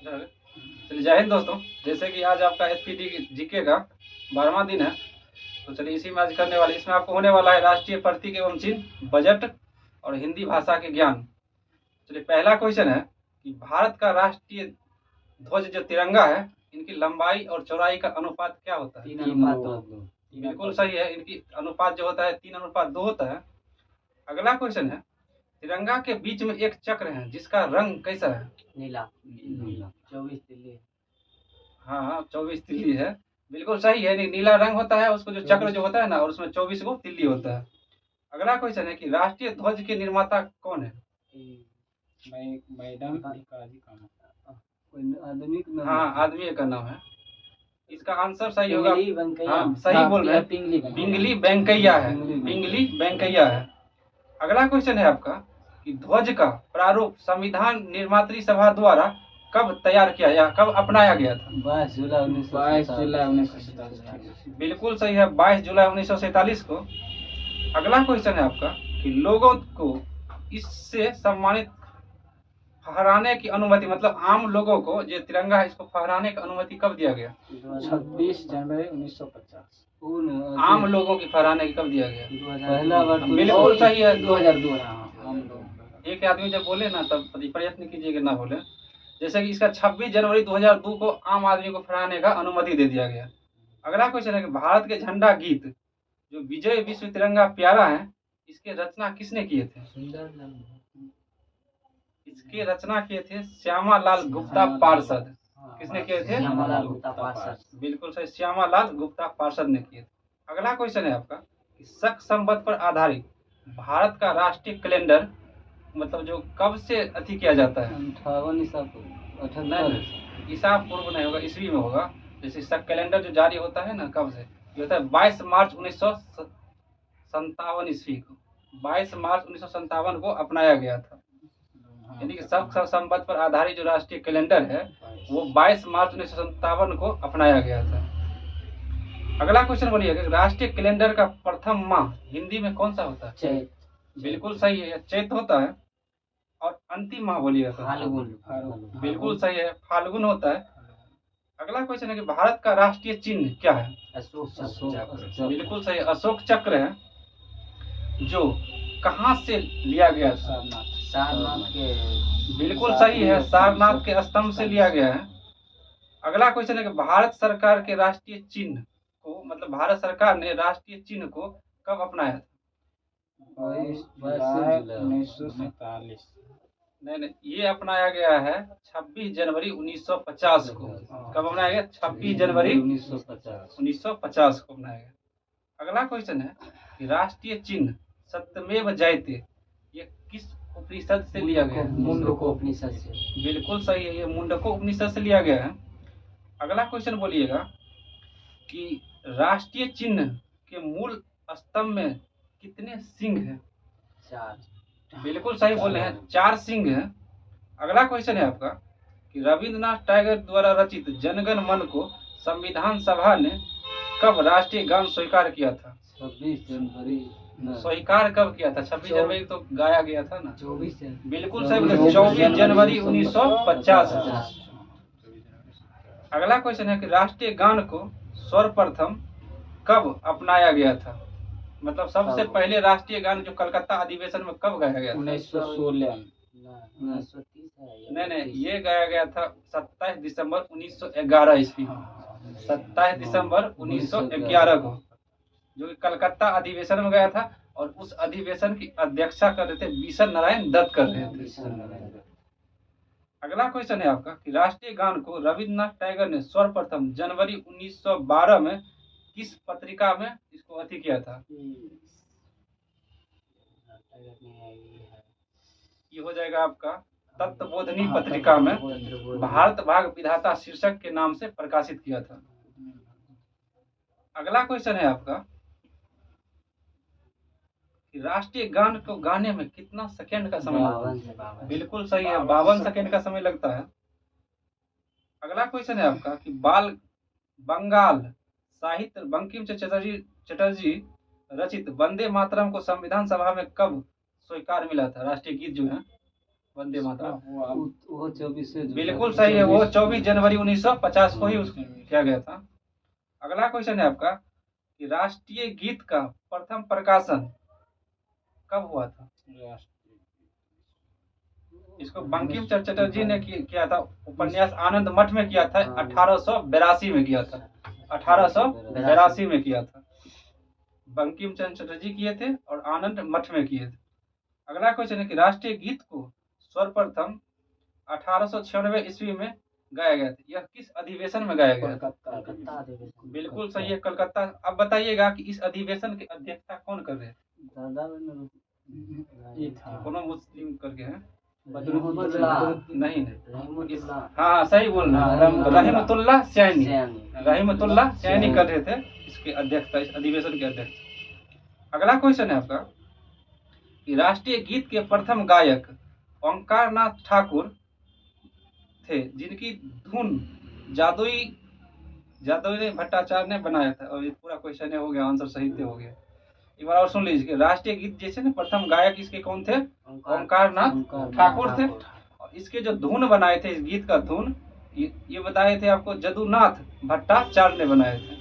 चलिए, जय हिंद दोस्तों। जैसे कि आज आपका एसपीटी जीके का 12वां दिन है, तो चलिए इसी में आज करने वाले, इसमें आपको होने वाला है राष्ट्रीय प्रतीक एवं चिन्ह, बजट और हिंदी भाषा के ज्ञान। चलिए, पहला क्वेश्चन है कि भारत का राष्ट्रीय ध्वज जो तिरंगा है, इनकी लंबाई और चौड़ाई का अनुपात क्या होता है? 3:2। बिल्कुल सही है। इनकी अनुपात जो होता है 3:2 होता है। अगला क्वेश्चन है, तिरंगा के बीच में एक चक्र है जिसका रंग कैसा है? नीला। 24 दिल्ली। हाँ, 24 तिल्ली है। बिल्कुल सही है। नीला रंग होता है, उसको जो चक्र जो होता है ना, और उसमें 24 गो तिल्ली होता है। अगला क्वेश्चन है कि राष्ट्रीय ध्वज के निर्माता कौन है? मैडम आदमी का नाम। हाँ, आदमी का नाम है। इसका आंसर सही होगा। हाँ, सही बोल रहे हैं। पिंगली वेंकैया है। पिंगली वेंकैया है। अगला क्वेश्चन है आपका कि ध्वज का प्रारूप संविधान निर्मात्री सभा द्वारा कब तैयार किया या कब अपनाया गया था? 22 जुलाई 1947। बिल्कुल सही है, 22 जुलाई 1947 को। अगला क्वेश्चन है आपका कि लोगों को इससे सम्मानित फहराने की अनुमति, मतलब आम लोगों को जो तिरंगा है इसको फहराने की अनुमति कब दिया गया? 26 जनवरी 1950। आम लोगों की फहराने की कब दिया गया? पहला बार बिल्कुल सही है, 2002। एक आदमी जब बोले ना तब प्रयत्न कीजिए कि ना बोले। जैसे कि इसका 26 जनवरी 2002 को आम आदमी को फहराने का अनुमति दे दिया गया। अगला क्वेश्चन है कि भारत के झंडा गीत जो विजय विश्व तिरंगा प्यारा है, इसके रचना किसने किए थे? इसके रचना किए थे श्यामा लाल गुप्ता पार्षद। किसने किए थे? श्यामालाल गुप्ता पार्षद। बिल्कुल सही, श्यामा लाल गुप्ता पार्षद ने किए थे। अगला क्वेश्चन है आपका कि शक संवत पर आधारित भारत का राष्ट्रीय कैलेंडर, मतलब जो कब से अति किया जाता है? 58 ईसा पूर्व। ईसा पूर्व नहीं होगा, ईस्वी में होगा। जैसे शक कैलेंडर जो जारी होता है ना, कब से? ये होता है 22 मार्च 1957 ईस्वी को। 22 मार्च 1957 को अपनाया गया था। यानी कि शक संवत पर आधारित जो राष्ट्रीय कैलेंडर है वो 22 मार्च 1957 को अपनाया गया था। अगला क्वेश्चन बोलिए कि राष्ट्रीय कैलेंडर का प्रथम माह हिंदी में कौन सा होता है? चैत। बिल्कुल सही है, चैत होता है। और अंतिम माह बोलिएगा तो? फाल्गुन। बिल्कुल सही है, फाल्गुन होता है। अगला क्वेश्चन है कि भारत का राष्ट्रीय चिन्ह क्या है? अशोक चक्र। बिल्कुल सही, अशोक चक्र है। जो कहाँ से लिया गया था? सारनाथ के। बिल्कुल सही है, सारनाथ के स्तंभ से लिया गया है। अगला क्वेश्चन है कि भारत सरकार के राष्ट्रीय चिन्ह को, मतलब भारत सरकार ने राष्ट्रीय चिन्ह को कब अपनाया था? 22 जुलाई 1947। नहीं, ये अपनाया गया है 26 जनवरी 1950 को। कब अपनाया गया? 26 जनवरी 1950 को अपनाया गया। अगला क्वेश्चन है कि राष्ट्रीय चिन्ह सत्यमेव जयते ये किस उपनिषद से लिया गया? मुंडको उपनिषद से। बिल्कुल सही है, ये मुंडको उपनिषद से लिया गया है। अगला क्वेश्चन बोलिएगा कि राष्ट्रीय चिन्ह के मूल स्तंभ में कितने सिंह हैं? 4। बिल्कुल सही बोले हैं, 4 सिंह हैं। अगला क्वेश्चन है आपका कि रविंद्रनाथ टैगोर द्वारा रचित जनगण मन को संविधान सभा ने कब राष्ट्रीय गान स्वीकार किया था? 26 जनवरी। स्वीकार कब किया था? 26 जनवरी तो गाया गया था ना। 24। बिल्कुल सही बोले, 24 जनवरी 1950। अगला क्वेश्चन है कि राष्ट्रीय गान को सर्वप्रथम कब अपनाया गया था? मतलब सबसे पहले राष्ट्रीय गान जो कलकत्ता अधिवेशन में कब गाया गया था? 1916। नहीं, ये गाया गया था 27 दिसंबर 1911 ईस्वी को। 27 दिसंबर 1911 को, जो कि कलकत्ता अधिवेशन में गया था। और उस अधिवेशन की अध्यक्षता कर रहे थे बीसन नारायण दत्त कर रहे थे। अगला क्वेश्चन है आपका कि राष्ट्रीय गान को रविंद्रनाथ टैगोर ने सर्वप्रथम जनवरी 1912 में किस पत्रिका में इसको अति किया था? ये हो जाएगा आपका तत्वबोधनी पत्रिका में भारत भाग विधाता शीर्षक के नाम से प्रकाशित किया था। अगला क्वेश्चन है आपका कि राष्ट्रीय गान को गाने में कितना सेकंड का समय लगता है? बिल्कुल सही है, 52 सेकंड का समय लगता है। अगला क्वेश्चन है आपका कि बंगाल साहित्य बंकिम चटर्जी रचित वंदे मातरम को संविधान सभा में कब स्वीकार मिला था? राष्ट्रीय गीत जो है वंदे मातरम। वो 24 से बिल्कुल सही है, वो 24 जनवरी 1950 को ही किया गया था। अगला क्वेश्चन है आपका कि राष्ट्रीय गीत का प्रथम प्रकाशन कब हुआ था? इसको बंकिम चंद्र चटर्जी ने किया था, उपन्यास आनंद मठ में किया था, 1882 में किया था, 1882 में किया था। बंकिम चंद्र चटर्जी किए थे और आनंद मठ में किए थे। अगला क्वेश्चन है कि राष्ट्रीय गीत को सर्वप्रथम 1896 ईस्वी में गाया गया था, यह किस अधिवेशन में गाया गया था? बिल्कुल सही है, कलकत्ता। अब बताइएगा कि इस अधिवेशन की अध्यक्षता कौन कर रहे हैं? कोनो मुस्लिम करके हैं, नहीं हाँ सही बोल रहे हैं, रहमतुल्लाह सैनी, रहमतुल्लाह सैनी कर रहे थे इसके अध्यक्षता, इस अधिवेशन के अध्यक्ष। अगला क्वेश्चन है आपका कि राष्ट्रीय गीत के प्रथम गायक ओंकार नाथ ठाकुर थे, जिनकी धुन जादुई भट्टाचार्य ने बनाया था। और ये पूरा क्वेश्चन हो गया, आंसर सही से हो गया। एक बार और सुन लीजिए, राष्ट्रीय गीत जैसे ना प्रथम गायक इसके कौन थे? ओंकार नाथ ठाकुर थे। और इसके जो धुन बनाए थे, इस गीत का धुन ये बताए थे आपको जदुनाथ भट्टाचार्य ने बनाए थे।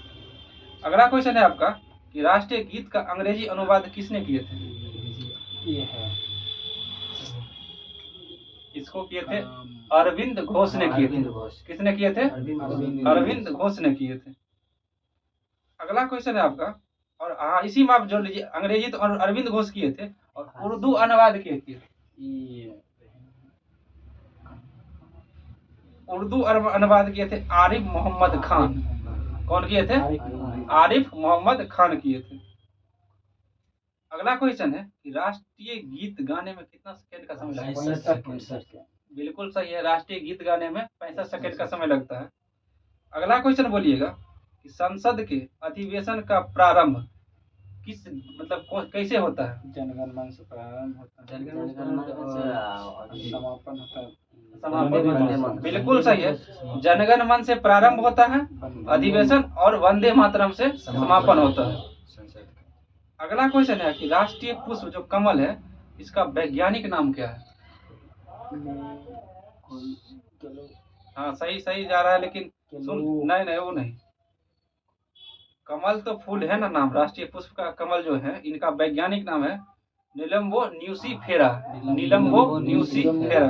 अगला क्वेश्चन है आपका कि राष्ट्रीय गीत का अंग्रेजी अनुवाद किसने किए थे? इसको किए थे अरविंद घोष ने किए थे। किसने किए थे? अरविंद घोष ने किए थे। अगला क्वेश्चन है आपका, और हाँ इसी में आप जोड़ लीजिए, अंग्रेजी तो अरविंद घोष किए थे और उर्दू अनुवाद किए थे, उर्दू अनुवाद किए थे आरिफ मोहम्मद खान। कौन किए थे? आरिफ मोहम्मद खान किए थे। अगला क्वेश्चन है कि राष्ट्रीय गीत गाने में कितना सेकंड का समय लगता है? बिल्कुल सही है, राष्ट्रीय गीत गाने में 65 सेकंड का समय लगता है। अगला क्वेश्चन बोलिएगा कि संसद के अधिवेशन का प्रारंभ किस कैसे होता है? जनगण मन से प्रारंभ होता है, समापन होता है समापन। बिल्कुल सही है, जनगण मन से प्रारंभ होता है अधिवेशन और वंदे मातरम से समापन होता है। अगला क्वेश्चन है कि राष्ट्रीय पुष्प जो कमल है, इसका वैज्ञानिक नाम क्या है? हाँ सही जा रहा है, लेकिन नहीं वो नहीं, कमल तो फूल है ना नाम, राष्ट्रीय पुष्प का कमल जो है, इनका वैज्ञानिक नाम है नीलम्बो न्यूसीफेरा। नीलम्बो न्यूसीफेरा।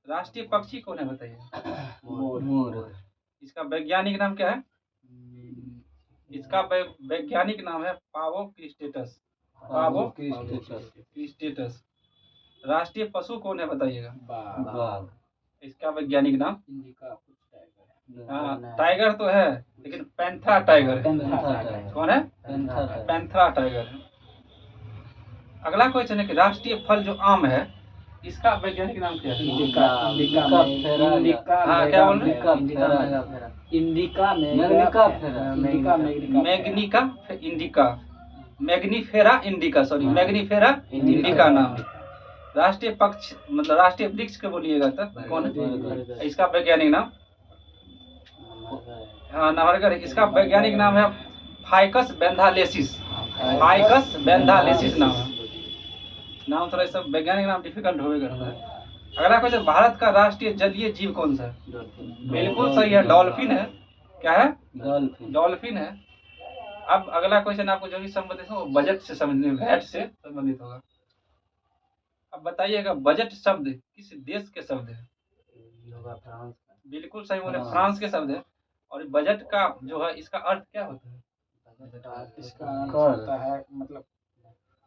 राष्ट्रीय पक्षी कौन है बताइए? मोर। इसका वैज्ञानिक नाम क्या है? इसका वैज्ञानिक नाम है पावो क्रिस्टेटस। पावो क्रिस्टेटस। राष्ट्रीय पशु कौन है बताइएगा? बाघ। इसका वैज्ञानिक नाम? हाँ टाइगर तो है, लेकिन पैंथरा टाइगर है। कौन है? पैंथरा टाइगर है। अगला क्वेश्चन है कि राष्ट्रीय फल जो आम है, इसका वैज्ञानिक नाम क्या है? क्या बोल रहे हैं? Indica Mangifera indica, sorry Mangifera indica नाम है। राष्ट्रीय पक्ष राष्ट्रीय वृक्ष के बोलिएगा तो कौन है? इसका वैज्ञानिक नाम? हाँ नवरगर। इसका वैज्ञानिक नाम है फाइकस बेंथालेसिस। फाइकस बेंथालेसिस नाम है। नाम थोड़ा सब वैज्ञानिक नाम डिफिकल्ट होगा करता है। अगला क्वेश्चन, भारत का राष्ट्रीय जलीय जीव कौन सा है? बिल्कुल सही है, डॉल्फिन है। क्या है? डॉल्फिन है। अब अगला क्वेश्चन आपको जो भी संबंधित हो, बजट से संबंधित होगा। अब बताइएगा, बजट शब्द किस देश के शब्द है? बिल्कुल सही बोले, फ्रांस के शब्द है। और बजट का जो है, इसका अर्थ क्या होता है? इसका होता है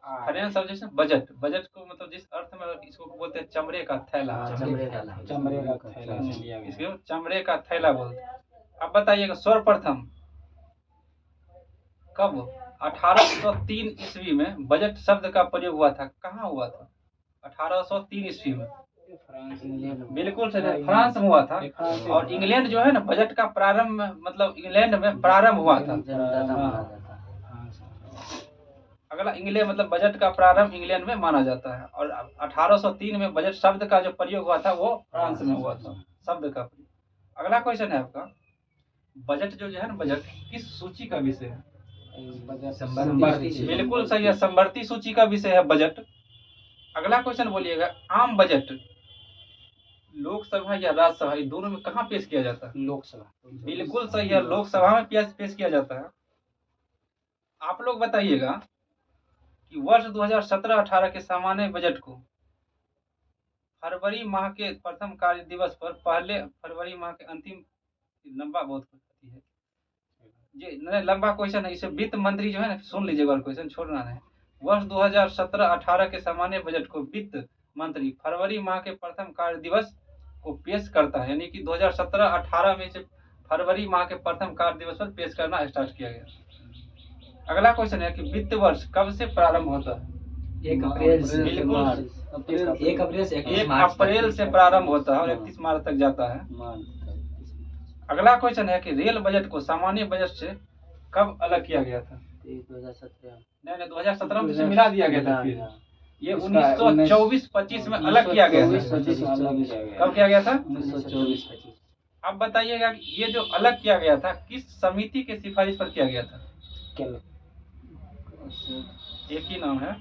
फाइनेंस सब्जेक्ट बजट। बजट को जिस अर्थ में इसको बोलते हैं चमड़े का थैला। चमड़े का थैला इसको चमड़े का थैला बोलते हैं। अब बताइएगा, सर्वप्रथम कब 1803 ईस्वी में बजट शब्द का प्रयोग हुआ था? कहाँ हुआ था? 1803 ईस्वी में बिल्कुल सही, फ्रांस में हुआ था। और इंग्लैंड जो है ना, बजट का प्रारंभ इंग्लैंड में प्रारंभ हुआ था। अगला इंग्लैंड बजट का प्रारंभ इंग्लैंड में माना जाता है। और 1803 में बजट शब्द का जो प्रयोग हुआ था वो फ्रांस में हुआ था, शब्द का प्रयोग। अगला क्वेश्चन है आपका, बजट जो है ना, बजट किस सूची का विषय है? बिल्कुल सही है, संवर्ती सूची का विषय है बजट। अगला क्वेश्चन बोलिएगा, आम बजट लोकसभा या राज्यसभा, ये दोनों में कहाँ पेश किया जाता है? लोकसभा। बिल्कुल सही है, लोकसभा में पेश किया जाता है। आप लोग बताइएगा कि वर्ष 2017-18 के सामान्य बजट को फरवरी माह के प्रथम कार्य दिवस पर पहले फरवरी माह के अंतिम, लंबा बहुत होती है ये, नहीं लंबा क्वेश्चन है, इसे वित्त मंत्री जो है ना, सुन लीजिएगा क्वेश्चन छोड़ना नहीं। वर्ष 2017-18 के सामान्य बजट को वित्त मंत्री फरवरी माह के प्रथम कार्य दिवस को पेश करता है, यानी कि 2017-18 में से फरवरी माह के प्रथम कार्य दिवस पर पेश करना स्टार्ट किया गया। अगला क्वेश्चन है कि वित्त वर्ष कब से प्रारंभ होता है? 1 अप्रैल से। बिल्कुल 1 अप्रैल से 1 अप्रैल से प्रारंभ होता है और 31 मार्च तक जाता है। अगला क्वेश्चन है कि रेल बजट को सामान्य बजट से कब अलग किया गया था? 2017। नहीं 2017 में से मिला दिया गया था, फिर ये 1924-25 में अलग किया गया था। कब किया गया था? 1924-25। अब बताइएगा कि ये जो अलग किया गया था किस समिति के सिफारिश पर किया गया था? एक ही नाम है,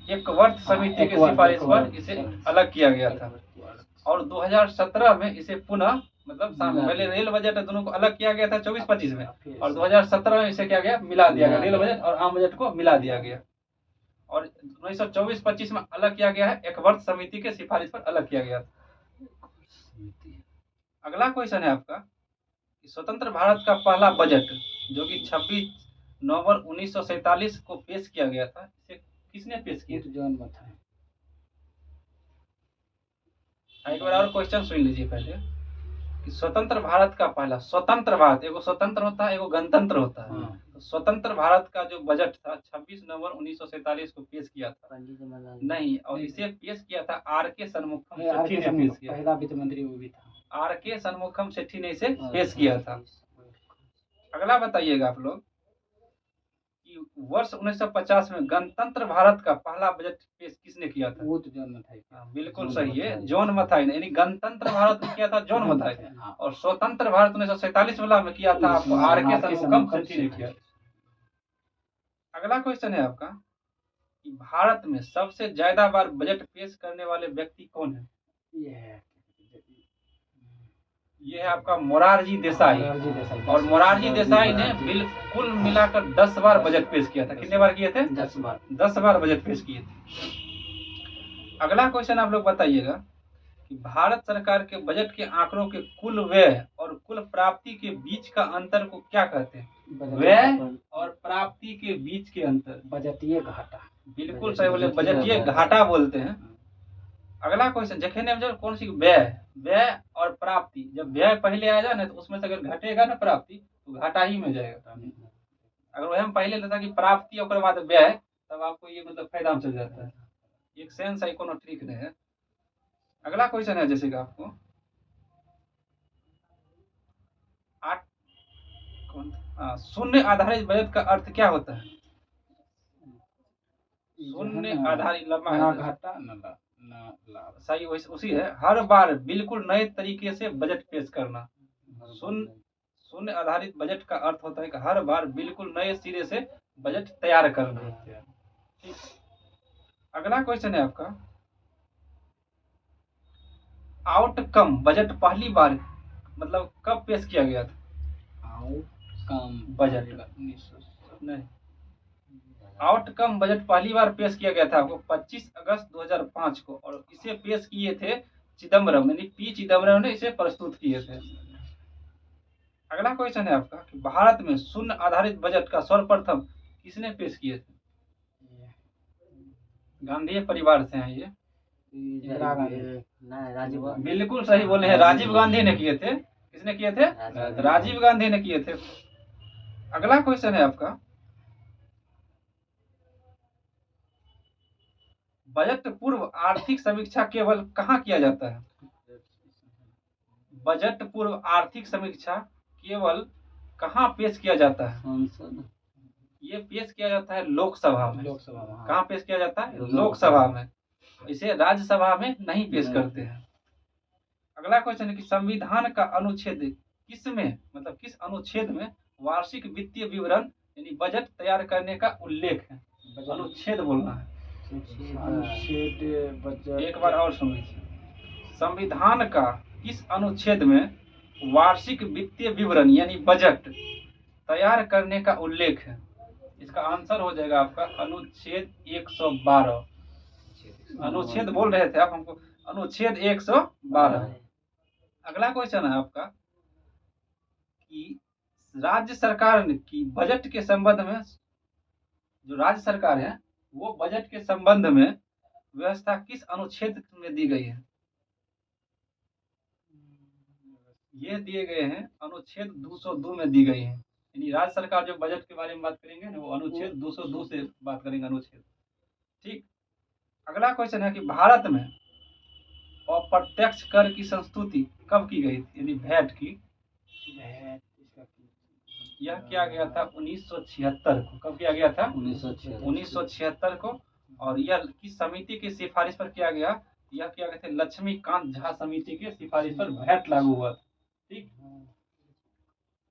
एक वर्ष समिति के सिफारिश पर इसे अलग किया गया था। और 2017 में इसे पुनः, मतलब पहले रेल बजट दोनों को अलग किया गया था 24-25 में, और 2017 में इसे क्या गया, मिला दिया गया, रेल बजट और आम बजट को मिला दिया गया। और 1924-25 में अलग किया गया है, एक वर्ष समिति के सिफारिश पर अलग किया गया था। अगला क्वेश्चन है आपका कि स्वतंत्र भारत का पहला बजट जो कि 26 नवंबर 1947 को पेश किया गया था, इसे किसने पेश किया? जॉन मथाई। एक बार और क्वेश्चन सुन लीजिए पहले कि स्वतंत्र भारत का पहला, स्वतंत्र भारत, एगो स्वतंत्र होता है एगो गणतंत्र होता है। तो स्वतंत्र भारत का जो बजट था 26 नवंबर 1947 को पेश किया था। नहीं, और इसे पेश किया था आर.के. षणमुखम सेठी ने पेश किया। पहला वित्त मंत्री वो भी था, आर.के. षणमुखम सेठी ने इसे पेश किया था। अगला बताइएगा आप लोग कि वर्ष 1950 में गणतंत्र भारत का पहला बजट पेश किसने किया था? वो तो जॉन मथाई। बिल्कुल सही है, जॉन मथाई ने, यानी गणतंत्र भारत में किया था जॉन मथाई, और स्वतंत्र भारत 1947 वाला में किया था आपको आर.के. षणमुखम सेठी ने किया। अगला क्वेश्चन है आपका कि भारत में सबसे ज्यादा बार बजट पेश करने वाले व्यक्ति कौन है? ये है आपका मोरारजी देसाई। और मोरारजी देसाई ने बिल्कुल मिलाकर 10 बार बजट पेश किया था। कितने बार किए थे? 10 बार। 10 बार बजट पेश किए थे। अगला क्वेश्चन आप लोग बताइएगा कि भारत सरकार के बजट के आंकड़ों के कुल व्यय और कुल प्राप्ति के बीच का अंतर को क्या कहते हैं? व्यय और प्राप्ति के बीच के अंतर, बजटीय घाटा। बिल्कुल सही बोले, बजटीय घाटा बोलते हैं। अगला क्वेश्चन देखेंगे हम, जब कौन सी व्यय और प्राप्ति, जब व्यय पहले आ जाए ना तो उसमें से अगर घटेगा ना प्राप्ति तो घाटा ही में जाएगा। अगर वह हम पहले लेता कि प्राप्ति और बाद व्यय, तब आपको ये मतलब फायदा में चल जाता है। एक सेंस है, कोनो ट्रिक नहीं है। अगला क्वेश्चन है जैसे कि आपको शून्य आधारित बजट का अर्थ क्या होता है? शून्य आधारित, लंबा घाटा सही उसी है, हर बार बिल्कुल नए तरीके से बजट पेश करना। शून्य आधारित बजट का अर्थ होता है कि हर बार बिल्कुल नए सिरे से बजट तैयार करना। ठीक। अगला क्वेश्चन है आपका, आउटकम बजट पहली बार मतलब कब पेश किया गया था? आउटकम बजट नहीं, आउटकम बजट पहली बार पेश किया गया था आपको 25 अगस्त 2005 को, और इसे पेश किए थे चिदम्बरम, यानी पी चिदम्बरम ने इसे प्रस्तुत किए थे। अगला क्वेश्चन है आपका कि भारत में शून्य आधारित बजट का सर्वप्रथम किसने पेश किए थे? गांधी परिवार से हैं ये। राजीव। बिल्कुल सही बोले हैं, राजीव गांधी ने किए थे। किसने किए थे? राजीव गांधी ने किए थे। अगला क्वेश्चन है आपका, बजट पूर्व आर्थिक समीक्षा केवल कहाँ किया जाता है? बजट पूर्व आर्थिक समीक्षा केवल कहाँ पेश किया जाता है? संसद। ये पेश किया जाता है लोकसभा में। कहाँ पेश किया जाता है? लोकसभा में। इसे राज्यसभा में नहीं पेश करते हैं। अगला क्वेश्चन है कि संविधान का अनुच्छेद किसमें, मतलब किस अनुच्छेद में वार्षिक वित्तीय विवरण यानी बजट तैयार करने का उल्लेख है? अनुच्छेद बोलना है। अनुच्छेद बजट एक बार और सुन लीजिए। संविधान का किस अनुच्छेद में वार्षिक वित्तीय विवरण यानी बजट तैयार करने का उल्लेख है? इसका आंसर हो जाएगा आपका अनुच्छेद 112। अनुच्छेद बोल रहे थे आप हमको, अनुच्छेद 112। अगला क्वेश्चन है आपका कि राज्य सरकार की बजट के संबंध में, जो राज्य सरकार है वो बजट के संबंध में व्यवस्था किस अनुच्छेद में दी गई है? ये दिए गए हैं अनुच्छेद 202 में दी गई है। यानी राज्य सरकार जो बजट के बारे में बात करेंगे ना, वो अनुच्छेद 202 से बात करेंगे, अनुच्छेद। ठीक। अगला क्वेश्चन है कि भारत में अप्रत्यक्ष कर की संस्तुति कब की गई थी? यानी वैट की, यह किया गया था 1976 को। कब किया गया था? 1976 को। और यह किस समिति की सिफारिश पर किया गया? यह किया गया था लक्ष्मीकांत झा समिति की सिफारिश पर वैट लागू हुआ। ठीक,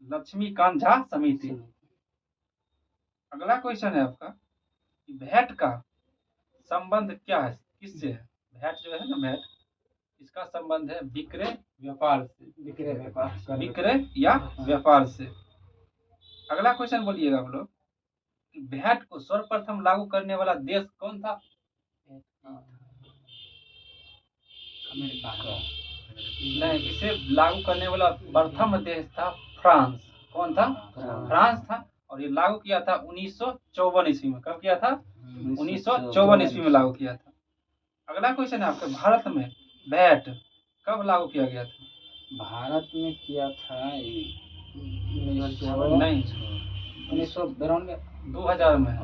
लक्ष्मीकांत झा समिति। अगला क्वेश्चन है आपका कि वैट का संबंध क्या है, किससे है? वैट जो है ना, वैट, इसका संबंध है विक्रय व्यापार से, विक्रय या व्यापार से। अगला क्वेश्चन बोलिएगा आप लोग कि वैट को सर्वप्रथम लागू करने वाला देश कौन था? नहीं, इसे लागू करने वाला प्रथम देश था फ्रांस। कौन था? फ्रांस था। और ये लागू किया था 1954 ईस्वी में। कब किया था? 1954 ईस्वी में लागू किया था। अगला क्वेश्चन है आपके, भारत में वैट कब लागू किया गया था? भारत में किया था नहीं, 1992 2000 में।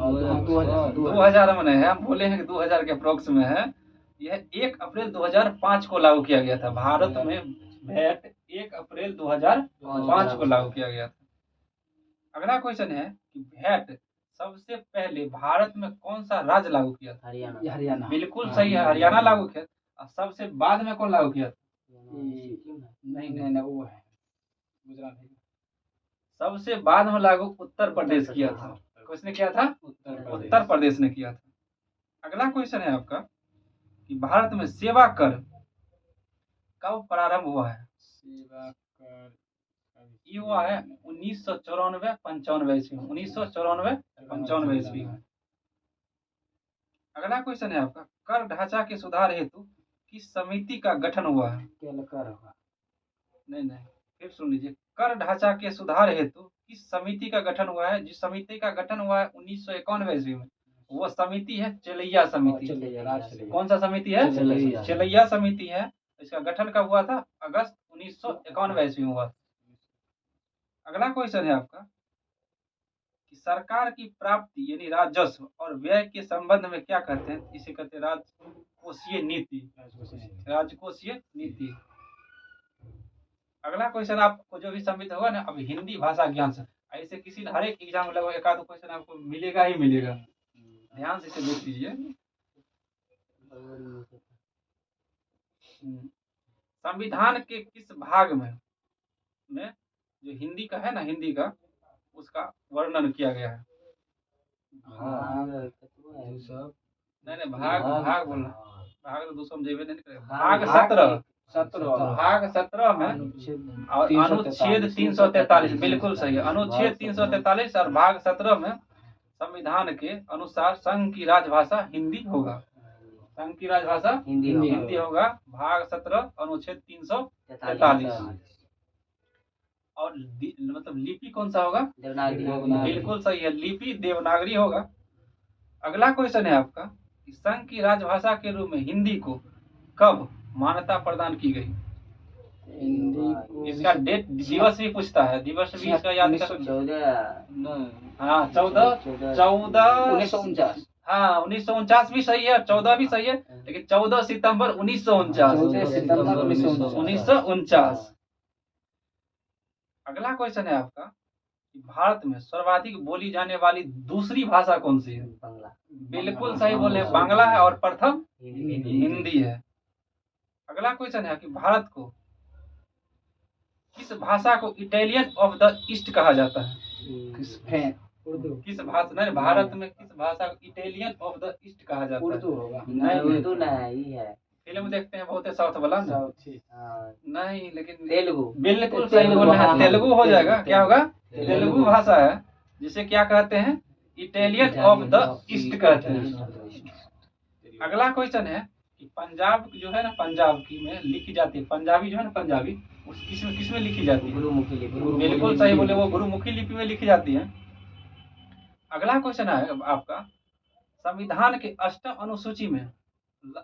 2000 में नहीं है, हम बोले हैं कि 2000 के अप्रोक्स में है। यह 1 अप्रैल 2005 को लागू किया गया था। भारत में वैट 1 अप्रैल 2005 को लागू किया गया था। अगला क्वेश्चन है कि वैट सबसे पहले भारत में कौन सा राज्य लागू किया था? हरियाणा। बिल्कुल सही है, हरियाणा लागू किया। और सबसे बाद में कौन लागू किया था? नहीं, वो है गुजरात है। सबसे बाद में लागू उत्तर प्रदेश किया था। किसने किया था? उत्तर प्रदेश ने किया था। अगला क्वेश्चन है आपका कि भारत में सेवा कर कब प्रारंभ हुआ है? सेवा कर ये हुआ है 1994-95 ईस्वी में। 1994-95 ईस्वी में। अगला क्वेश्चन है आपका, कर ढांचा के सुधार हेतु किस समिति का गठन हुआ है? नहीं, फिर सुन लीजिए। कर ढांचा के सुधार हेतु किस समिति का गठन हुआ है? जिस समिति का गठन हुआ है 1991 ईस्वी में, वो समिति है चेलैया समिति। कौन सा समिति है? चेलैया समिति है। इसका गठन कब हुआ था? अगस्त 1991 ईस्वी में हुआ। अगला क्वेश्चन है आपका कि सरकार की प्राप्ति यानी राजस्व और व्यय के संबंध में क्या कहते हैं? इसे कहते हैं राजकोषीय नीति। राजकोषीय नीति। अगला क्वेश्चन आपको जो भी सम्मिलित होगा ना, अब हिंदी भाषा ज्ञान से, ऐसे किसी हर एक एग्जाम में लगभग 1-2 क्वेश्चन आपको मिलेगा ही मिलेगा। ध्यान से इसे देख लीजिए। संविधान के किस भाग में जो हिंदी का है ना, हिंदी का, उसका वर्णन किया गया है? नहीं, भाग बोलना। भाग तो दूसरा जेबे नहीं करेगा। भाग 17 में और अनुच्छेद 343। बिल्कुल सही है, अनुच्छेद 343 और भाग 17 में संविधान के अनुसार संघ की राजभाषा हिंदी होगा। संघ की राजभाषा हिंदी होगा। भाग 17 अनुच्छेद 343। और मतलब लिपि कौन सा होगा? देवनागरी। बिल्कुल सही है, लिपि देवनागरी होगा। अगला क्वेश्चन है आपका कि संघ की राजभाषा के रूप में हिंदी को कब मान्यता प्रदान की गई? इसका डेट, दिवस भी पूछता है। दिवस भी इसका याद कर। 1949। हाँ, 1949 भी सही है, 14 भी सही है, लेकिन 14 सितंबर 1949। अगला क्वेश्चन है आपका कि भारत में सर्वाधिक बोली जाने वाली दूसरी भाषा कौन सी है? बिल्कुल सही बोले, बांग्ला है और प्रथम हिंदी है। अगला क्वेश्चन है कि भारत को किस भाषा को इटालियन ऑफ द ईस्ट कहा जाता है? उर्दू किस भाषा नहीं, भारत में किस भाषा को इटालियन ऑफ द ईस्ट कहा जाता है? उर्दू होगा। नहीं उर्दू नहीं है। फिल्म देखते हैं बहुत है साउथ वाला ना? साउथी हाँ, नहीं, लेकिन तेलुगु। बिल्कुल सही बोल रहे हैं। हाँ, तेलुगु हो जाएगा। तेलुगु, क्या होगा? तेलुगु। तेलुगु भाषा है, जिसे क्या कहते हैं? इटालियन ऑफ द ईस्ट कहते हैं। अगला क्वेश्चन है कि पंजाब जो है ना, पंजाब की में लिखी जाती है, पंजाबी जो है ना, पंजाबी उस किस में लिखी जाती है? गुरुमुखी लिपि। बिल्कुल सही बोले, वो गुरुमुखी लिपि में लिखी जाती है। अगला क्वेश्चन है आपका, संविधान के 8वीं अनुसूची में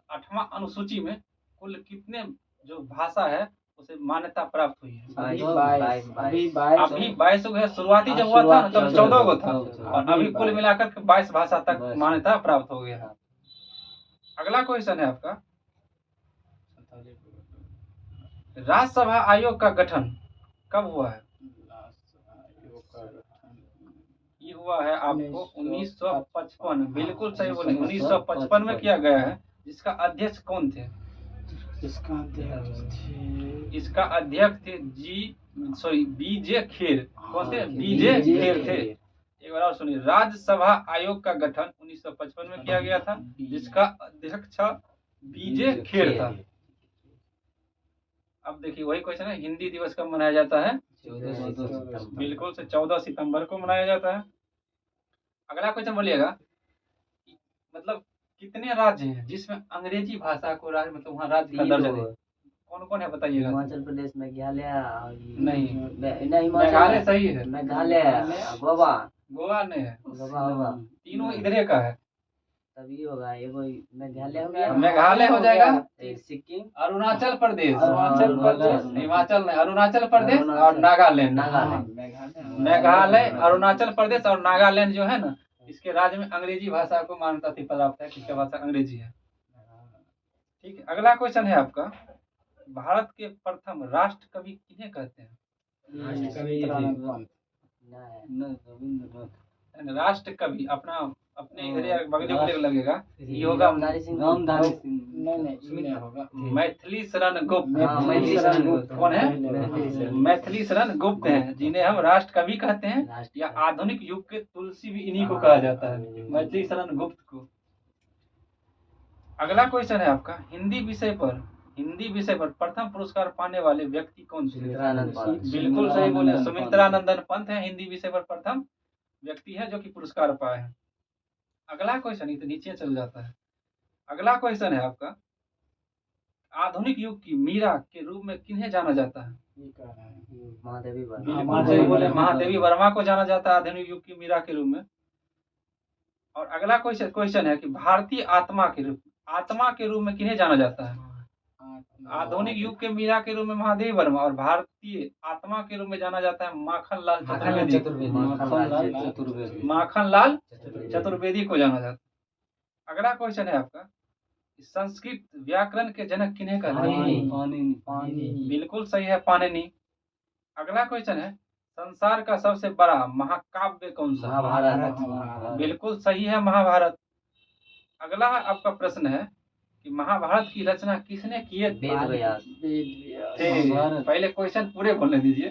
8वां अनुसूची में कुल कितने जो भाषा है उसे मान्यता प्राप्त हुई है? अभी 22, 22 अभी 22 गो है। शुरुआती जब हुआ था ना तब 14 गो था, और अभी कुल 22 मिलाकर के 22 भाषा तक मान्यता प्राप्त हो गया है। अगला क्वेश्चन है आपका, राज्यसभा आयोग का गठन कब हुआ है? ये हुआ है आपको 1955। बिल्कुल सही बोले, 1955 में किया गया है। जिसका अध्यक्ष कौन थे? इसका अध्यक्ष थे बीजे खेर। कौन थे? बीजे खेर थे। एक बार और सुनिए, राज्यसभा आयोग का गठन 1955 में किया गया था, जिसका अध्यक्ष बीजे खेर था। अब देखिए वही क्वेश्चन है, हिंदी दिवस कब मनाया जाता है? 14 सितंबर। बिल्कुल से 14 सितंबर को मनाया जाता है। अगला क्वेश्चन बोलिएगा, मतलब कितने राज्य हैं जिसमें अंग्रेजी भाषा को राज्य, मतलब वहाँ राज्य का दर्जा है? कौन कौन है बताइएगा? हिमाचल प्रदेश, मेघालय नहीं, नहीं, मेघालय सही है। मेघालय, गोवा। गोवा नहीं है, गोवा होगा, तीनों इधरे का है। तभी होगा। एगो मेघालय हो गया, मेघालय हो जाएगा, सिक्किम, अरुणाचल प्रदेश, अरुणाचल प्रदेश, हिमाचल नहीं, अरुणाचल प्रदेश और नागालैंड। मेघालय, अरुणाचल प्रदेश और नागालैंड जो है ना, इसके राज्य में अंग्रेजी भाषा को मान्यता थी प्राप्त है, किसका भाषा अंग्रेजी है। ठीक है, अगला क्वेश्चन है आपका, भारत के प्रथम राष्ट्र कवि किन्हें कहते हैं? राष्ट्र कवि अपना अपने इधर बगले लगेगा, ये होगा रामधारी सिंह। नहीं होगा। मैथिली शरण गुप्त। हाँ, मैथिली शरण गुप्त। कौन है? मैथिली शरण। मैथिली शरण गुप्त हैं, जिन्हें हम राष्ट्र कवि कहते हैं, राष्ट्र या कवि। आधुनिक युग के तुलसी भी इन्हीं को कहा जाता है, मैथिली शरण गुप्त को। अगला क्वेश्चन है आपका, हिंदी विषय पर प्रथम पुरस्कार पाने वाले व्यक्ति कौन थे? सुमित्रानंद पंत। बिल्कुल सही बोले, सुमित्रानंदन पंत है हिंदी विषय पर प्रथम व्यक्ति है जो कि पुरस्कार पाए हैं। अगला क्वेश्चन तो नीचे चल जाता है। अगला क्वेश्चन है आपका, आधुनिक युग की मीरा के रूप में किन्हें जाना जाता है? महादेवी वर्मा। बिल्कुल सही बोले, महादेवी वर्मा को जाना जाता है आधुनिक युग की मीरा के रूप में। और अगला क्वेश्चन है कि भारतीय आत्मा के रूप में किन्हें जाना जाता है? आधुनिक युग के मीरा के रूप में महादेवी वर्मा, और भारतीय आत्मा के रूप में जाना जाता है माखन लाल चतुर्वेदी को जाना जाता है। अगला क्वेश्चन है आपका, संस्कृत व्याकरण के जनक किन्हें कहते हैं? बिल्कुल सही है, पाणिनि। अगला क्वेश्चन है, संसार का सबसे बड़ा महाकाव्य कौन सा? महाभारत। बिल्कुल सही है, महाभारत। अगला आपका प्रश्न है कि महाभारत की रचना किसने किए थे? पहले क्वेश्चन पूरे बोलने दीजिए।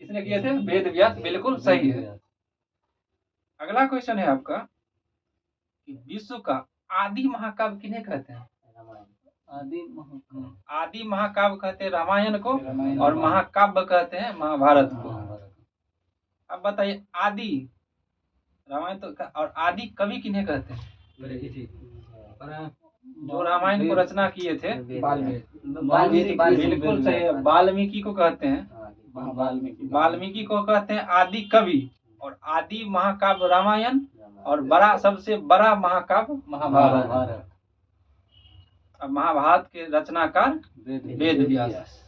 किसने किए थे? वेद व्यास। बिल्कुल सही है। अगला क्वेश्चन है आपका कि विश्व का आदि महाकाव्य किन्हें कहते हैं? आदि महाकाव्य कहते हैं रामायण को, और महाकाव्य कहते हैं महाभारत को। अब बताइए, आदि रामायण तो, और आदि कवि किन्हें कहते हैं? जो रामायण को रचना किए थे, बिल्कुल सही है, वाल्मीकि को कहते हैं। वाल्मीकि को कहते हैं आदि कवि, और आदि महाकाव्य रामायण, और सबसे बड़ा महाकाव्य महाभारत। अब महाभारत के रचनाकार वेद व्यास।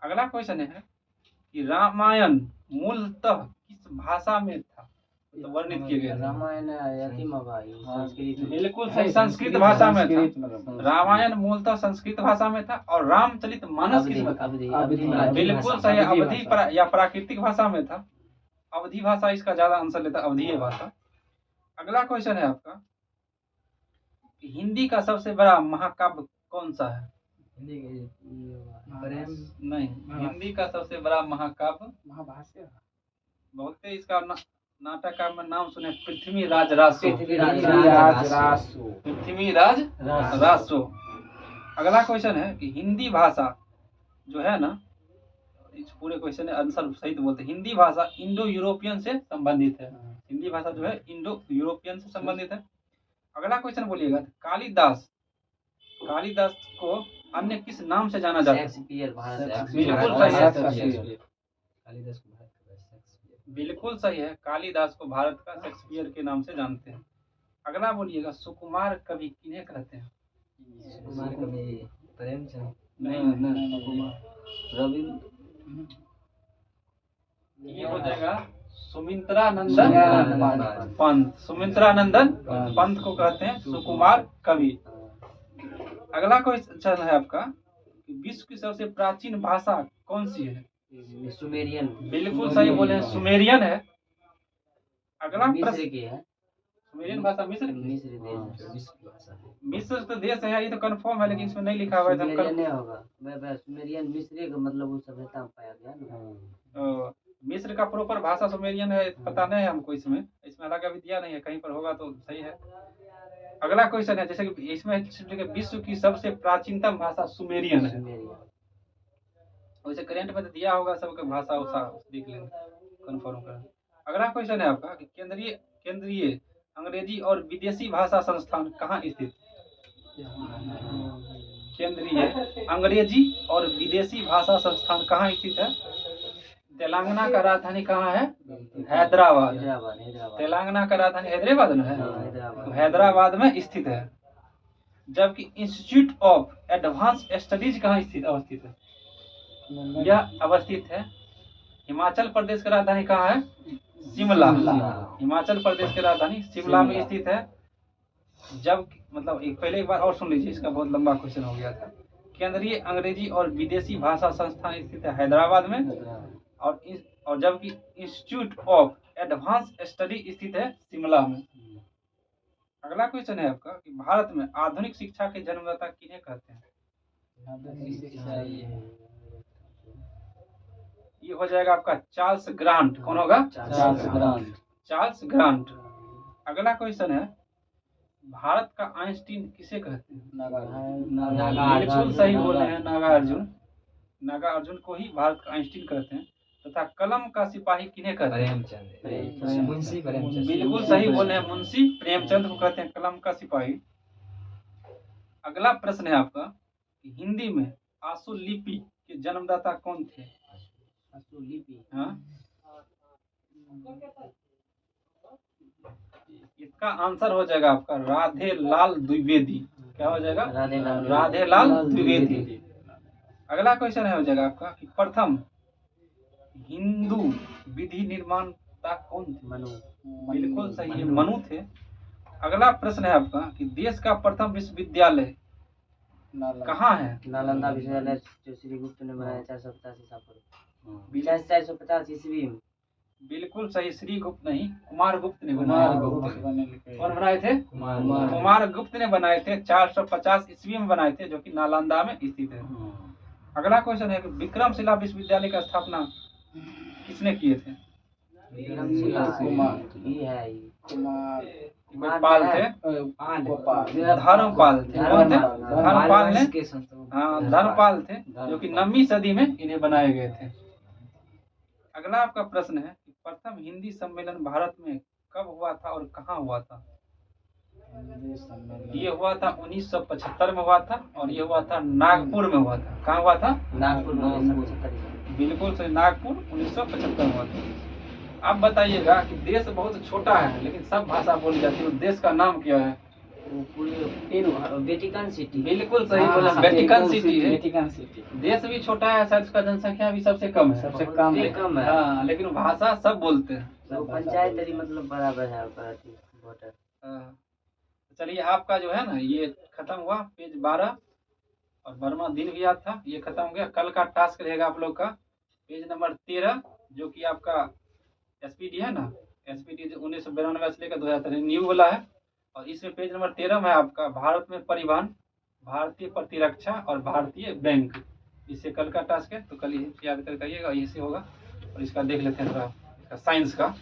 अगला क्वेश्चन है कि रामायण मूलतः किस भाषा में था, तो वर्णित किए गए? रामायण बिल्कुल सही, संस्कृत भाषा में था। रामायण मूलतः संस्कृत भाषा में था, और रामचरितमानस किस में था? बिल्कुल सही, अवधी या प्राकृतिक भाषा में था। अवधी भाषा इसका ज्यादा आंसर लेता, अवधीय भाषा। अगला क्वेश्चन है आपका, हिंदी का सबसे बड़ा महाकाव्य कौन सा है? नहीं, हिंदी का सबसे बड़ा महाकाव्य महाभाष्य। बहुत इसका नाटक का मैं नाम सुने, पृथ्वीराज रासो। पृथ्वीराज रासो। अगला क्वेश्चन है कि हिंदी भाषा जो है ना, इस पूरे क्वेश्चन में आंसर सही तो बोलते हैं। हिंदी भाषा इंडो यूरोपियन से संबंधित है। हिंदी भाषा जो है इंडो यूरोपियन से संबंधित है। अगला क्वेश्चन बोलिएगा, कालिदास को अन्य किस नाम से जाना जाता है? शेक्सपियर भारत बिल्कुल सही है। कालिदास को भारत का शेक्सपियर। बिल्कुल सही है, कालिदास को भारत का शेक्सपियर के नाम से जानते हैं। अगला बोलिएगा, सुकुमार कवि किन्हें कहते हैं? कुमार कवि प्रेमचंद। नहीं, रविंद्र। ये हो जाएगा सुमित्रानंदन पंत। सुमित्रानंदन पंत को कहते हैं सुकुमार कवि। अगला क्वेश्चन है आपका, विश्व की सबसे प्राचीन भाषा कौन सी है? सुमेरियन। बिल्कुल सही बोले हैं, सुमेरियन है। अगला मिस्र प्रश्न, की है। सुमेरियन भाषा मिस्र की? मिस्र देश मिस्र की भाषा है। मिस्र तो देश है, ये तो कंफर्म है, लेकिन इसमें नहीं लिखा हुआ है। सुमेरियन नहीं होगा, मैं सुमेरियन मिस्र का मतलब उस सभ्यता में पाया गया ना। मिस्र का प्रॉपर भाषा सुमेरियन है, पता नहीं है हमको। इसमें अलग अभी दिया नहीं है, कहीं पर होगा तो सही है। अगला क्वेश्चन है, जैसे कि इसमें विश्व की सबसे प्राचीनतम भाषा सुमेरियन है। वैसे करेंट में तो दिया होगा सबका भाषा उसा, देख लेंगे कंफर्म कर। अगला क्वेश्चन है आपका कि केंद्रीय अंग्रेजी और विदेशी भाषा संस्थान कहाँ स्थित? केंद्रीय अंग्रेजी और विदेशी भाषा संस्थान कहाँ स्थित है? तेलंगाना का राजधानी कहाँ है? हैदराबाद। तेलंगाना का राजधानी हैदराबाद में है, तो हैदराबाद में स्थित है। जबकि इंस्टीट्यूट ऑफ एडवांस स्टडीज कहाँ अवस्थित है? यह अवस्थित है हिमाचल प्रदेश का राजधानी कहाँ है? शिमला। हिमाचल प्रदेश की राजधानी शिमला में स्थित है। जब मतलब एक बार और सुन लीजिए, इसका बहुत लंबा क्वेश्चन हो गया था। केंद्रीय अंग्रेजी और विदेशी भाषा संस्थान स्थित है हैदराबाद में, और जबकि इंस्टीट्यूट ऑफ एडवांस स्टडी स्थित है शिमला में। अगला क्वेश्चन है आपका कि भारत में आधुनिक शिक्षा के जन्मदाता किन्हें कहते हैं? ये हो जाएगा आपका चार्ल्स ग्रांट। कौन होगा? Charles grant. अगला क्वेश्चन है, भारत का आइंस्टीन किसे कहते हैं? बिल्कुल सही बोले हैं, नागार्जुन को ही भारत का आइंस्टीन कहते हैं। तथा कलम का सिपाही किन्हें कहते हैं? मुंशी प्रेमचंद। बिल्कुल सही बोले हैं, मुंशी प्रेमचंद को कहते हैं कलम का सिपाही। अगला प्रश्न है आपका कि हिंदी में आशुलिपि के जन्मदाता कौन थे? आशुलिपि, हाँ, इसका आंसर हो जाएगा आपका राधे लाल द्विवेदी। क्या हो जाएगा? राधे लाल द्विवेदी। अगला क्वेश्चन है हो जाएगा आपका कि प्रथम हिंदू विधि निर्माता कौन थे? मनु। बिल्कुल सही है, मनु थे। अगला प्रश्न है आपका कि देश का प्रथम विश्वविद्यालय कहाँ है? नालंदा विश्वविद्यालय जो श्रीगुप्त ने बनाया 450 ईस्वी में। बिल्कुल सही, श्री गुप्त नहीं, कुमार गुप्त ने बनाया। कौन बनाए थे? कुमार गुप्त ने बनाए थे, 450 ईस्वी में बनाए थे, जो कि नालंदा में स्थित है। अगला क्वेश्चन है कि विक्रमशिला विश्वविद्यालय का स्थापना किसने किए थे? पाल थे, धर्मपाल थे। कौन थे? धर्मपाल ने, हाँ धर्मपाल थे, जो कि 9वीं सदी में इन्हें बनाए गए थे। अगला आपका प्रश्न है कि प्रथम हिंदी सम्मेलन भारत में कब हुआ था और कहाँ हुआ था? ये हुआ था 1975 में हुआ था, और ये हुआ था नागपुर में हुआ था। कहाँ हुआ था? नागपुर में 1975। बिल्कुल सही, नागपुर 1975 में हुआ था। अब बताइएगा कि देश बहुत छोटा है लेकिन सब भाषा बोली जाती है, देश का नाम क्या है? Vatican city. बिल्कुल सही बोला, वेटिकन सिटी है। देश भी छोटा है, शायद उसका जनसंख्या भी सबसे कम है। कम है। हाँ, लेकिन भाषा सब बोलते हैं। पंचायत मतलब बराबर है वोटर। चलिए, आपका जो है ना ये खत्म हुआ, पेज 12 और वर्मा दिन भी याद था, ये खत्म हो गया। कल का टास्क रहेगा आप लोग का पेज नंबर 13, जो कि आपका एसपीडी है ना, एसपीडी 1992 से लेकर 2013 न्यू वाला है। और इसमें पेज नंबर 13 में आपका भारत में परिवहन, भारतीय प्रतिरक्षा और भारतीय बैंक। इससे कल का टास्क है, तो कल याद कर करिएगा, इसे होगा। और इसका देख लेते हैं थोड़ा, इसका साइंस का।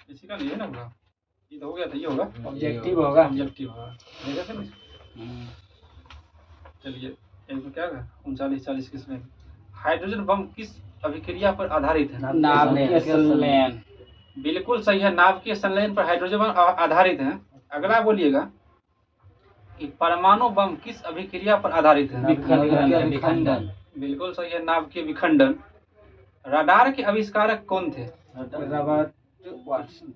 इसी का नहीं है ना होगा, ये तो हो गया था, ये होगा ऑब्जेक्टिव होगा। ऑब्जेक्टिव होगा, देखा थे ना? चलिए एक तो क्या है 39-40 किसमें हाइड्रोजन बम किस अभिक्रिया पर आधारित है? नाभिकीय संलयन। बिल्कुल सही है, नाभिकीय संलयन पर हाइड्रोजन बम आधारित है। अगला बोलिएगा कि परमाणु बम किस अभिक्रिया पर आधारित है? विखंडन। बिल्कुल सही है, नाभिकीय विखंडन। रडार के आविष्कारक कौन थे? Robert Watson.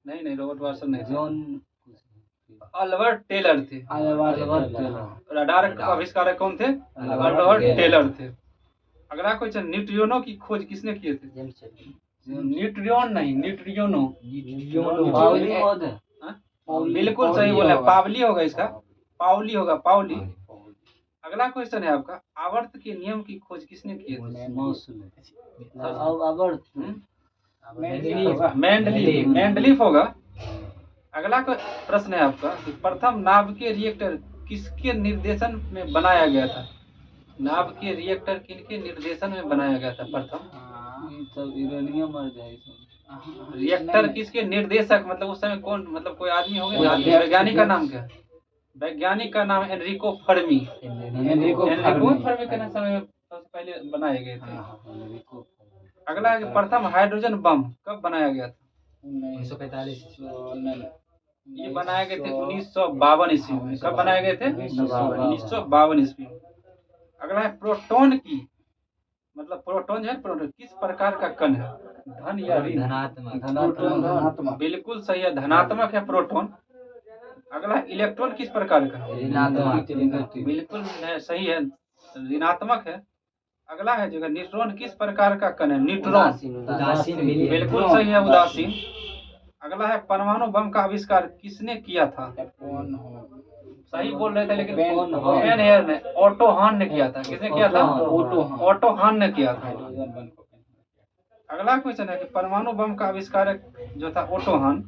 नहीं रॉबर्ट वाटसन नहीं थे, जॉन अल्बर्ट टेलर थे। Albert Taylor. रडार के आविष्कारक कौन थे? अल्बर्ट टेलर थे। अगला क्वेश्चन, न्यूट्रिनो की खोज किसने किए थे? James Chadwick. न्यूट्रिनो नहीं, न्यूट्रिनो। पाउली मौत है। बिल्कुल सही बोला, पावली होगा इसका, पावली होगा, पावली। अगला क्वेश्चन है आपका, आवर्त के नियम की खोज किसने किए थे? मैंडलीफ होगा। अगला प्रश्न है आपका कि प्रथम नाभिकीय रिएक्टर किसके निर्देशन में बनाया गया था? नाभिकीय रिएक्टर किनके निर्देशन में बनाया गया था प्रथम? रिएक्टर किसके निर्देशक, मतलब उस समय कौन, मतलब कोई आदमी हो गया, वैज्ञानिक का नाम क्या है? वैज्ञानिक का नाम एनरिको फर्मी। एनरिको फर्मी के समय में सबसे पहले बनाए गए थे। अगला है कि प्रथम हाइड्रोजन बम कब बनाया गया था? 1945। ये बनाए गए थे 1952 ईस्वी में। कब बनाए गए थे? 1952 ईस्वी में। अगला है प्रोटॉन की, मतलब प्रोटॉन जो है, प्रोटॉन किस प्रकार का कण है? धन या ऋण? धनात्मक। बिल्कुल सही है, धनात्मक है प्रोटॉन। अगला इलेक्ट्रॉन किस प्रकार का? बिल्कुल सही है, ऋणात्मक है। अगला है जो न्यूट्रॉन किस प्रकार का कण है? न्यूट्रॉन। बिल्कुल सही है, उदासीन। अगला है परमाणु बम का आविष्कार किसने किया था? सही बोल रहे थे लेकिन पेन हेयर ने, ऑटो हान ने किया था। किसने किया था? ऑटो हान ने किया था। अगला क्वेश्चन है कि परमाणु बम का आविष्कारक जो था ऑटो हान।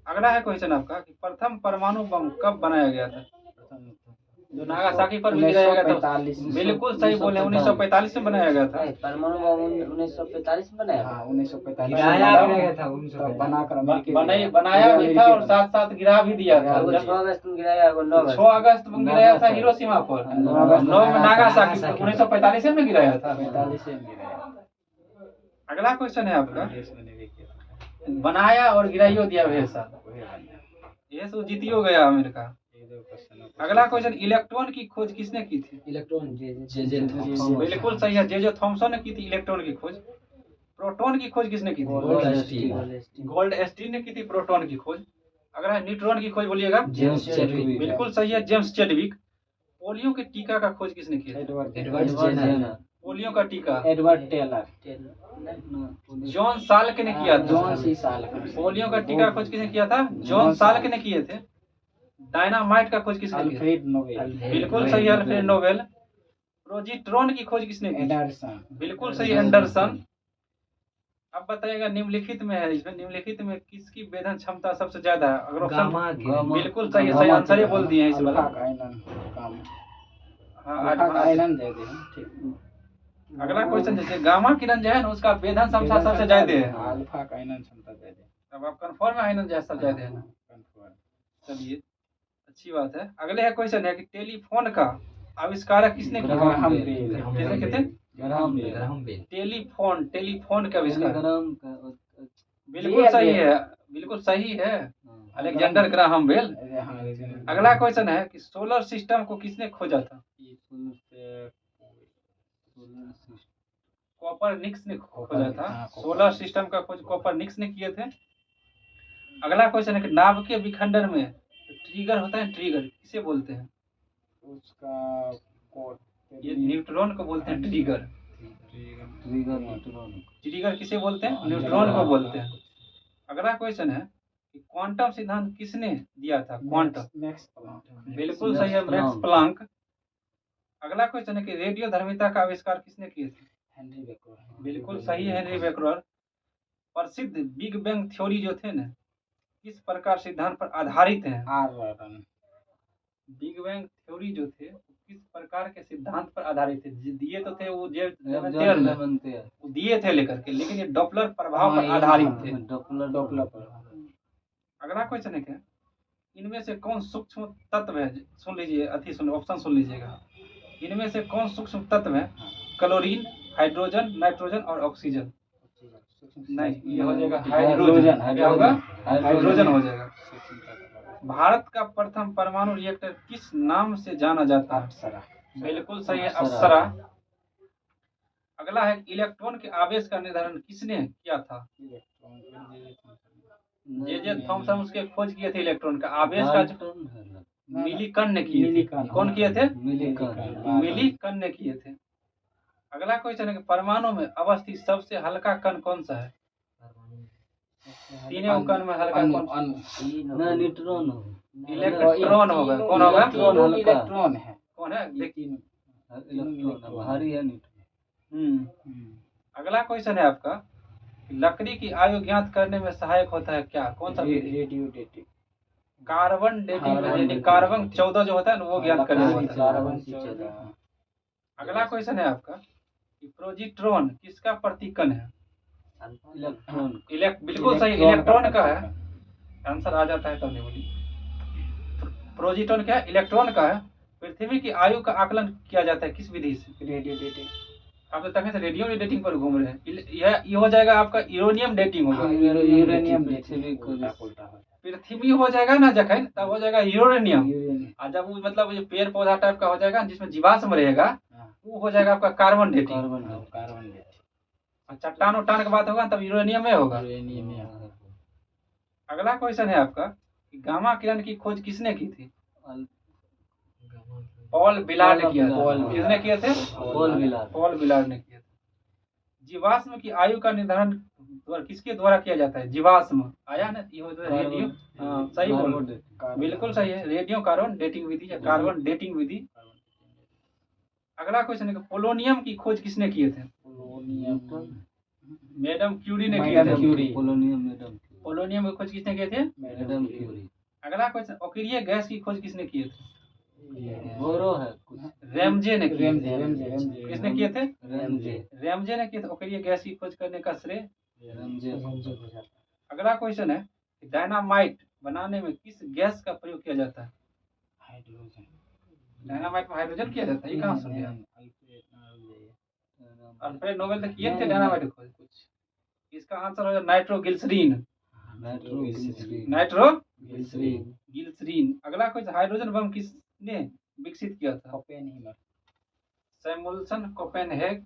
अगला है क्वेश्चन आपका कि प्रथम परमाणु बम कब बनाया गया था? जो नागासाकी पर भी गिराया गया था। बिल्कुल सही बोले, 1945 में बनाया गया था। परमाणु बम 1945 में बनाया था। 1945 बनाया भी था और साथ साथ गिरा भी दिया था। 6 अगस्त में गिराया, 6 अगस्त में गिराया था हिरोशिमा पर, 9 में नागासाकी पर, 1945 में गिराया था। अगला क्वेश्चन है आपका, बनाया और गिराइयो दिया भेसा, ये तो जीतियो गया अमेरिका। अगला क्वेश्चन, इलेक्ट्रॉन की खोज किसने की थी? बिल्कुल सही है, जे थॉमसन ने की थी इलेक्ट्रॉन की खोज। प्रोटॉन की खोज किसने की थी? गोल्ड स्टीन ने की थी प्रोटॉन की खोज। अगला न्यूट्रॉन की खोज बोलिएगा। बिल्कुल सही है, जेम्स चेडविक। पोलियो के टीका का खोज किसने किया? पोलियो का टीका एडवर्ड टेलर। जॉन साल्क ने किया था। पोलियो का टीका खोज किसने किया था? जॉन साल्क ने किए थे। डायनामाइट का खोज किसने किया? Alfred Nobel. बिल्कुल सही है, अल्फ्रेड नोबेल। प्रोजिट्रॉन की खोज किसने की? एंडरसन। बिल्कुल सही, एंडरसन। अब बताइएगा निम्नलिखित में है, इसमें निम्नलिखित में किसकी वेधन क्षमता सबसे ज्यादा है? अगर ऑप्शन बिल्कुल सही है, सही आंसर ही बोल दिए हैं इस बार। अगला क्वेश्चन, जैसे गामा किरण जो है ना उसका वेधन क्षमता सबसे ज्यादा है। अल्फा का आयनन क्षमता ज्यादा है। अब आप कंफर्म है आयनन जैसा ज्यादा है ना? चलिए अच्छी बात है। अगले है क्वेश्चन है कि टेलीफोन का आविष्कारक किसने किया? किसने किए थे? टेलीफोन का आविष्कार बिल्कुल सही है, बिल्कुल सही है, अलेक्जेंडर ग्राहम बेल। अगला क्वेश्चन है कि सोलर सिस्टम को किसने खोजा था? कोपरनिकस ने खोजा था। सोलर सिस्टम का खोज कोपरनिकस ने किए थे। अगला क्वेश्चन है कि नाभिकीय विखंडन में ट्रिगर होता है, ट्रिगर किसे बोलते हैं? उसका ये न्यूट्रॉन को बोलते हैं ट्रिगर। ट्रिगर किसे बोलते हैं? न्यूट्रॉन को बोलते हैं। अगला क्वेश्चन है कि क्वांटम सिद्धांत किसने दिया था? क्वांटम। बिल्कुल सही है, मैक्स प्लांक। अगला क्वेश्चन है कि रेडियो धर्मिता का आविष्कार किसने किए थे? Henry Becquerel. बिल्कुल सही है, हेनरी बेकरल। प्रसिद्ध बिग बैंग थ्योरी जो थे ना, किस प्रकार सिद्धांत पर आधारित है? आर रन। बिग बैंग थ्योरी जो थे किस प्रकार के सिद्धांत पर आधारित थे? दिए तो थे वो वो दिए थे लेकर के, लेकिन ये डॉपलर प्रभाव पर आधारित थे। डॉपलर पर। अगला क्वेश्चन है क्या, इनमें से कौन सूक्ष्म तत्व है, सुन लीजिए, ऑप्शन सुन लीजिएगा, इनमें से कौन सूक्ष्म तत्व है? क्लोरीन, हाइड्रोजन, नाइट्रोजन और ऑक्सीजन। नहीं, ये हो जाएगा हाइड्रोजन। क्या होगा? हाइड्रोजन हो जाएगा। भारत का प्रथम परमाणु रिएक्टर किस नाम से जाना जाता है? अप्सरा। बिल्कुल सही है, अप्सरा। अगला है, इलेक्ट्रॉन के आवेश का निर्धारण किसने किया था? जे थॉमसन उसके खोज किए थे इलेक्ट्रॉन का आवेश का। मिलीकन ने किए थे। कौन किए थे? मिलीकन ने किए थे। अगला क्वेश्चन है कि परमाणु में अवस्थित सबसे हल्का कण कौन सा है? तीनों कण में हल्का कौन? न्यूट्रॉन इलेक्ट्रॉन होगा। कौन होगा? इलेक्ट्रॉन है। कौन है? इलेक्ट्रॉन भारी है न्यूट्रॉन। अगला क्वेश्चन है आपका, लकड़ी की आयु ज्ञात करने में सहायक होता है क्या? कौन सा? Radio dating. कार्बन डेटिंग, यानी कार्बन 14 जो होता है ना वो ज्ञात करने में होता है। कार्बन 14। अगला क्वेश्चन है आपका, प्रोजिट्रॉन किसका प्रतीकन है? इलेक्ट्रॉन। बिल्कुल सही, इलेक्ट्रॉन का है। आंसर आ जाता है तब नहीं बोली। प्रोजिट्रॉन क्या है? इलेक्ट्रॉन का है। पृथ्वी की आयु का आकलन किया जाता है किस विधि से? Radio dating. आप तो तक रेडियो डेटिंग पर घूम रहे हैं। ये हो जाएगा आपका यूरेनियम डेटिंग होगा। यूरेनियम पृथ्वी हो जाएगा ना जखन, तब हो जाएगा यूरेनियम। और जब वो मतलब ये पेड़ पौधा टाइप का हो जाएगा जिसमें जीवाश्म रहेगा, वो हो जाएगा आपका कार्बन डेटिंग। चट्टान उट्टान की बात होगा तब यूरेनियम में होगा। अगला क्वेश्चन है आपका, गामा किरण की खोज किसने की थी? पॉल बिलार्ड ने किया था। किसने किए थे? पॉल बिलार्ड ने किया था। जीवाश्म की आयु का निर्धारण किसके द्वारा किया जाता है? जीवाश्म आया ना, ये रेडियो। हाँ सही बोल, बिल्कुल सही है, रेडियो कार्बन डेटिंग विधि या कार्बन डेटिंग विधि। अगला क्वेश्चन है, पोलोनियम की खोज किसने किए थे? मैडम क्यूरी ने किए थे। पोलोनियम की खोज किसने किए थे? Madam Curie. अगला क्वेश्चन, अक्रिय गैस की खोज किसने किए थे? बोरो है कुछ। रैमजे ने किए थे। किसने किए थे? रैमजे ने किए थे। अक्रिय गैस की खोज करने का श्रेय रैमजे। अगला क्वेश्चन है, डायनामाइट बनाने में किस गैस का प्रयोग किया जाता है? हाइड्रोजन। डायनामाइट में हाइड्रोजन किया जाता है, ये कहाँ सुन लिया? अल्फ्रेड नोबेल तक किए थे डायनामाइट खोज। कुछ इसका आंसर हो जाए नाइट्रोग्लिसरीन। नाइट्रोग्लिसरीन। अगला क्वेश्चन, हाइड्रोजन बम किसने विकसित किया था? ओपेनहीमर। सैमुअल्सन कोपेनहेग।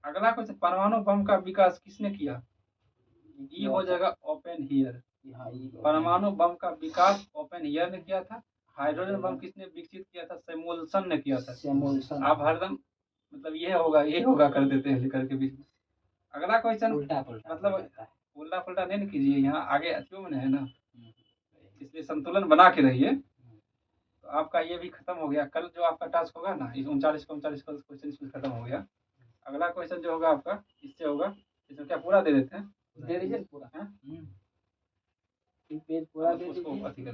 अगला क्वेश्चन, परमाणु बम का विकास किसने किया? ये हो जाएगा ओपेनहियर। परमाणु बम का विकास ओपेनहियर ने किया था। हाइड्रोजन बम किसने विकसित किया था? सैमुअल्सन ने किया था। आप हरदम मतलब ये होगा कर देते हैं लेकर के भी। अगला क्वेश्चन, मतलब उल्टा पुल्टा नहीं कीजिए, यहाँ आगे अच्छी में है ना, इसलिए संतुलन बना के रहिए। तो आपका ये भी खत्म हो गया। कल जो आपका टास्क होगा ना, इस 39 क्वेश्चन इसमें खत्म हो गया। अगला क्वेश्चन जो होगा आपका इससे होगा, इसमें क्या पूरा दे देते हैं? दे दीजिए पूरा। हाँ? पेज पूरा दे उसको दीजिए। अथी कर